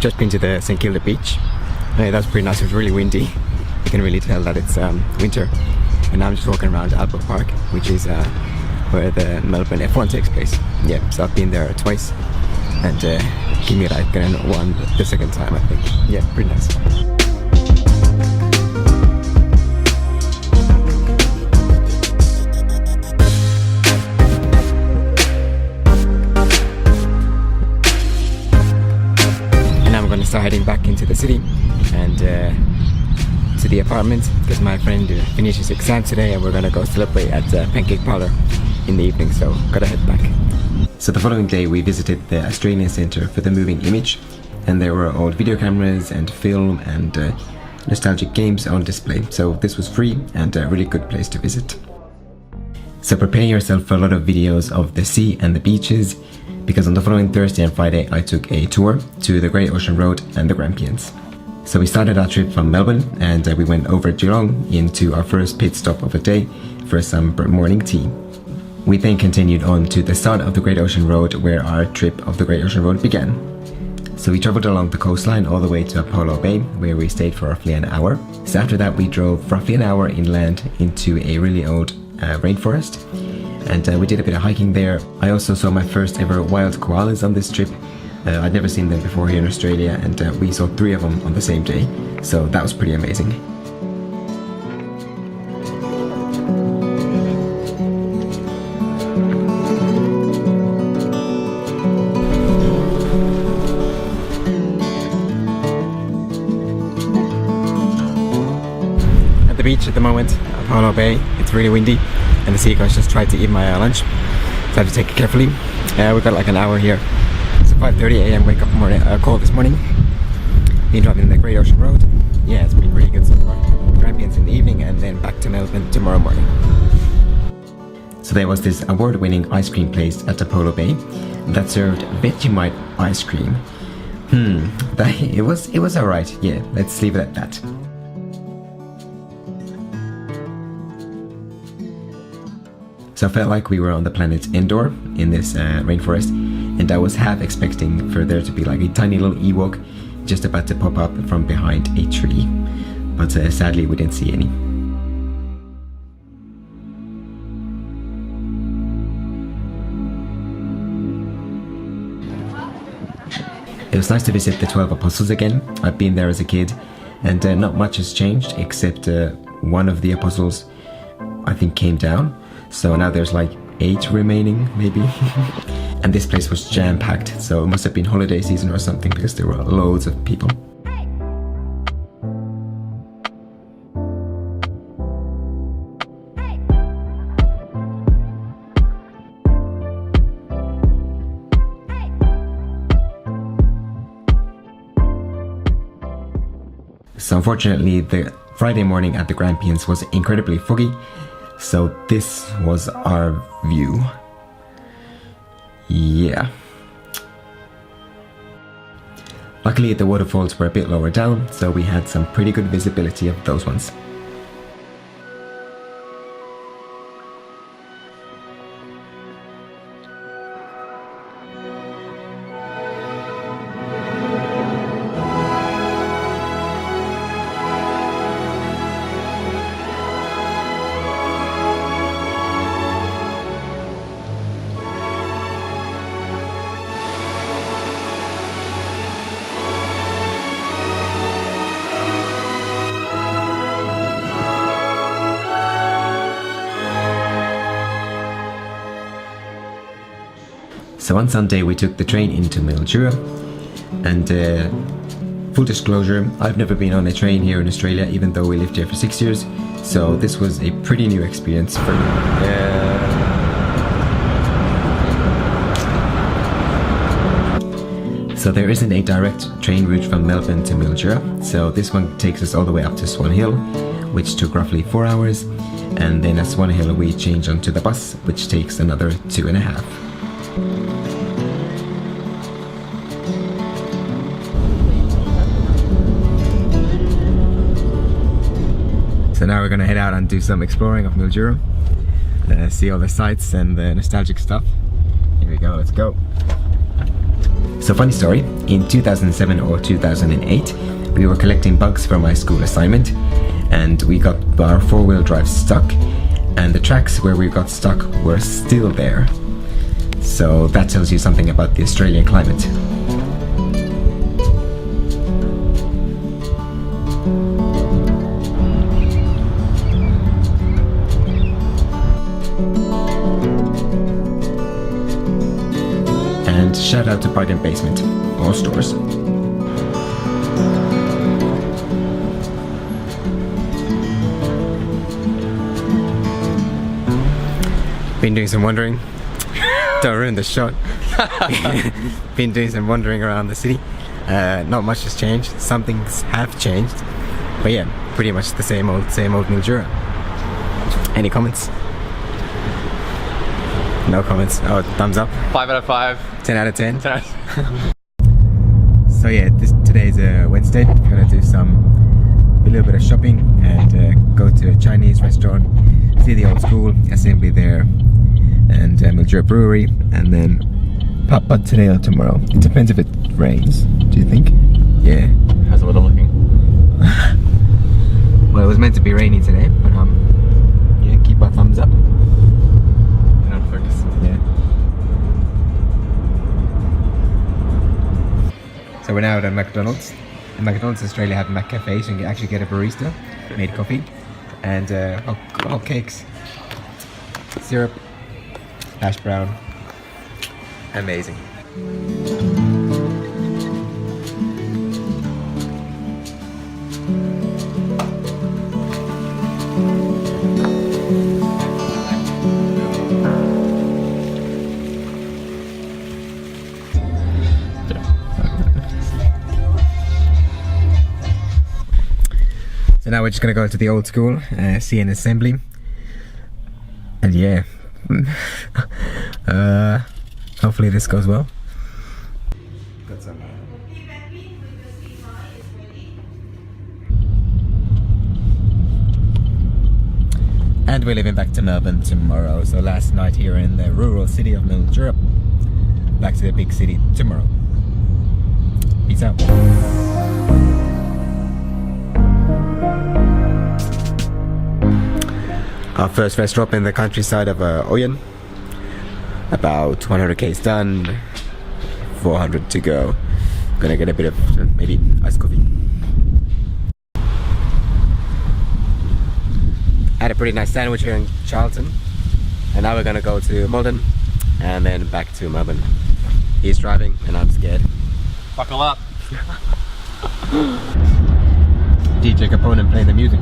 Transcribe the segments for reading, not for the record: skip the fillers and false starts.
just been to the St Kilda beach. That was pretty nice. It was really windy. You can really tell that it's winter. And now I'm just walking around Albert Park, which is where the Melbourne F1 takes place. Yeah, so I've been there twice, and give me like one the second time, I think. Yeah, pretty nice. And I'm gonna start heading back into the city and to the apartment because my friend finishes exam today, and we're gonna go celebrate at Pancake Parlour in the evening, so gotta head back. So the following day we visited the Australian Centre for the Moving Image, and there were old video cameras and film and nostalgic games on display, so this was free and a really good place to visit. So prepare yourself for a lot of videos of the sea and the beaches, because on the following Thursday and Friday I took a tour to the Great Ocean Road and the Grampians. So we started our trip from Melbourne, and we went over Geelong into our first pit stop of the day for some morning tea. We then continued on to the start of the Great Ocean Road, where our trip of the Great Ocean Road began. So we travelled along the coastline all the way to Apollo Bay, where we stayed for roughly an hour. So after that we drove roughly an hour inland into a really old rainforest, and we did a bit of hiking there. I also saw my first ever wild koalas on this trip. I'd never seen them before here in Australia, and we saw 3 of them on the same day, so that was pretty amazing. At the beach at the moment, Apollo Bay, it's really windy, and the seagulls just tried to eat my lunch, so I had to take it carefully. We've got like an hour here. 5:30 a.m. wake up call this morning. Been driving the Great Ocean Road. Yeah, it's been really good so far. Grampians in the evening, and then back to Melbourne tomorrow morning. So there was this award-winning ice cream place at Apollo Bay that served Vegemite ice cream. It was alright. Yeah, let's leave it at that. So I felt like we were on the planet Endor in this rainforest, and I was half expecting for there to be like a tiny little Ewok just about to pop up from behind a tree, but sadly we didn't see any. It was nice to visit the 12 Apostles again. I've been there as a kid, and not much has changed except one of the Apostles I think came down, so now there's like 8 remaining maybe. And this place was jam-packed, so it must have been holiday season or something, because there were loads of people. So unfortunately the Friday morning at the Grampians was incredibly foggy, so this was our view. Yeah. Luckily the waterfalls were a bit lower down, so we had some pretty good visibility of those ones. So on Sunday we took the train into Mildura, and full disclosure, I've never been on a train here in Australia, even though we lived here for 6 years, so this was a pretty new experience for me. So there isn't a direct train route from Melbourne to Mildura, so this one takes us all the way up to Swan Hill, which took roughly 4 hours, and then at Swan Hill we change onto the bus, which takes another 2.5. So now we're gonna head out and do some exploring of Mildura, see all the sights and the nostalgic stuff. Here we go, let's go. So funny story, in 2007 or 2008, we were collecting bugs for my school assignment, and we got our four-wheel drive stuck, and the tracks where we got stuck were still there. So that tells you something about the Australian climate. And shout out to Bargain Basement, all stores. Been doing some wandering. Don't ruin the shot. Been doing some wandering around the city. Not much has changed. Some things have changed, but yeah, pretty much the same old Mildura. Any comments? No comments. Oh, thumbs up. 5 out of 5. 10 out of 10. 10 out of 10. So yeah, today's Wednesday. We're gonna do a little bit of shopping and go to a Chinese restaurant, see the old school assembly there, and Mildura Brewery, and then pop up today or tomorrow. It depends if it rains. Do you think? Yeah. How's the weather looking? Well, it was meant to be rainy today, but yeah, keep our thumbs up. Not focus. Yeah. So we're now at a McDonald's. In McDonald's Australia have Mac cafes, and you can actually get a barista made coffee and hot cakes, syrup, hash brown. Amazing. So now we're just gonna go to the old school, see an assembly, and yeah, hopefully this goes well. Got some. And we're leaving back to Melbourne tomorrow. So last night here in the rural city of Mildura, back to the big city tomorrow. Peace out. Our first rest stop in the countryside of Oyen. About 100 k's done, 400 to go. Gonna get a bit of maybe iced coffee. Had a pretty nice sandwich here in Charlton, and now we're gonna go to Malden and then back to Melbourne. He's driving and I'm scared. Buckle up. DJ Capone playing the music.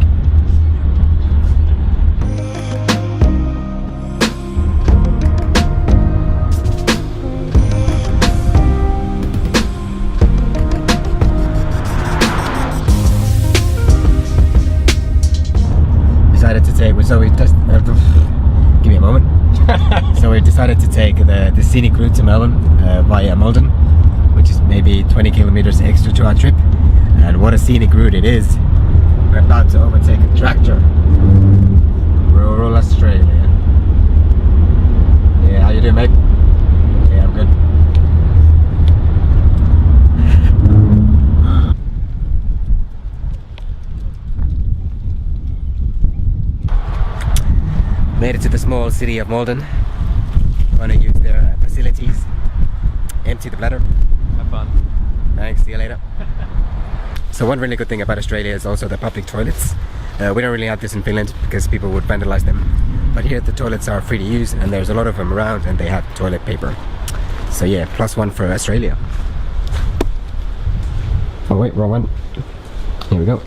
So we just give me a moment. So we decided to take the scenic route to Melbourne via Malden, which is maybe 20 kilometers extra to our trip. And what a scenic route it is! We're about to overtake a tractor. Rural Australia. Yeah, how you doing, mate? Yeah, I'm good. Made it to the small city of Malden. Gonna use their facilities. Empty the bladder. Have fun. Thanks, see you later. So one really good thing about Australia is also the public toilets. We don't really have this in Finland because people would vandalize them. But here the toilets are free to use and there's a lot of them around and they have toilet paper. So yeah, +1 for Australia. Oh wait, wrong one. Here we go.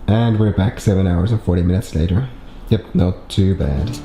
And we're back 7 hours and 40 minutes later. Yep, not too bad.